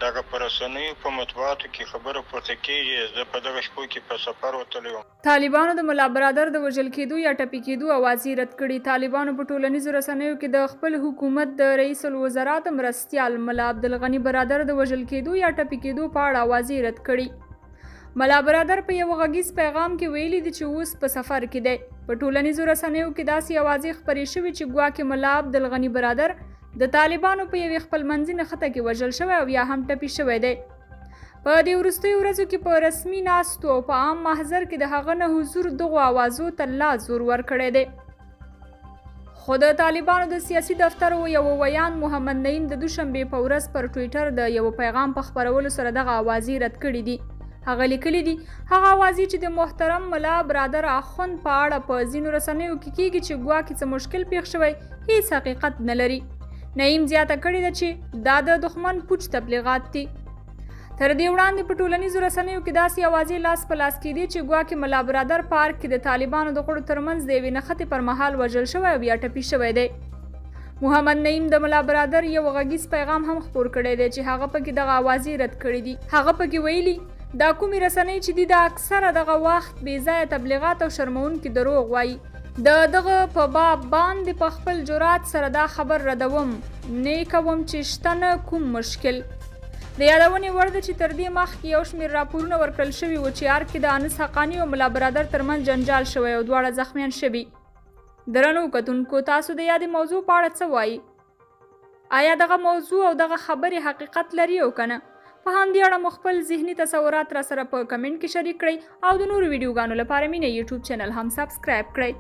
دغه په رسنیو په مطبوعاتو کې خبره پورته کېږي. زه په دغه شپو کې په سفر وتلی وم. طالبانو د ملا برادر د وژل کېدو یا ټپي کېدو اوازې رد کړي. طالبانو په ټولنیزو رسنیو کې د خپل حکومت د رئیس الوزرا د مرستیال ملا عبدالغني برادر د وژل کېدو یا ټپي کېدو په اړه اوازې رد کړي. ملا برادر په یو غږیز پیغام کې ویلي دي چې اوس په سفر کې دی. په ټولنیزو رسنیو کې داسې اوازې خپرې شوې چې ګواکې ملا عبدالغني برادر د طالبانو په یوې خپلمنځي نښته کې وژل شوی او یا هم ټپي شوی دی. په دې وروستیو ورځو کې په رسمي ناستو او په عام محضر کې د هغه نه حضور دغو اوازو ته لا زور ورکړی دی. خو د طالبانو د سیاسي دفتر یو ویان محمد نعیم د دوشنبې په ورځ پر ټویټر د یو پیغام په خپرولو سره دغه اوازې رد کړي دي. هغه لیکلي دي هغه اوازې چې د محترم ملا برادر اخوند په اړه په ځینو رسنیو کې کېږي چې ګواکې څه مشکل پیښ شوی هیڅ حقیقت نه لري. نعیم زیاته کړې ده چې دا د دښمن پوچ تبلیغات دي. تر دې وړاندې په ټولنیزو رسنیو کې داسې اوازې لاس په لاس کېدي چې ګواکې ملا برادر پارک کې د طالبانو د غړو ترمنځ د یوې نښتې پر مهال وژل شوی او یا ټپي شوی دی. محمد نعیم د ملا برادر یو غږیز پیغام هم خپور کړی دی چې هغه پکې دغه اوازې رد کړي دي. هغه پکې ویلي دا کومې رسنۍ چې دي د اکثره دغه وخت بې ځایه تبلیغات او شرمونکي دروغ وایي. د دغه په باب باندې په خپل جرات سره دا خبر ردوم نه کوم چې شته نه کوم مشکل. د یادونې وړ ده چې تر دې مخکې یو شمېر راپورونه ورکړل شوي وو چې ار کې د انس حقاني او ملا برادر ترمنځ جنجال شوی او دواړه زخمیان شوي. درنو کتونکو تاسو د یادې موضوع په اړه څه وایي؟ آیا دغه موضوع او دغه خبرې حقیقت لري او که نه؟ په همدې اړه مو خپل ذهني تصورات را سره په کمنټ کې شریک کړئ او د نورو ویډیوګانو لپاره مینه یوټیوب چینل هم سبسکرایب کړئ.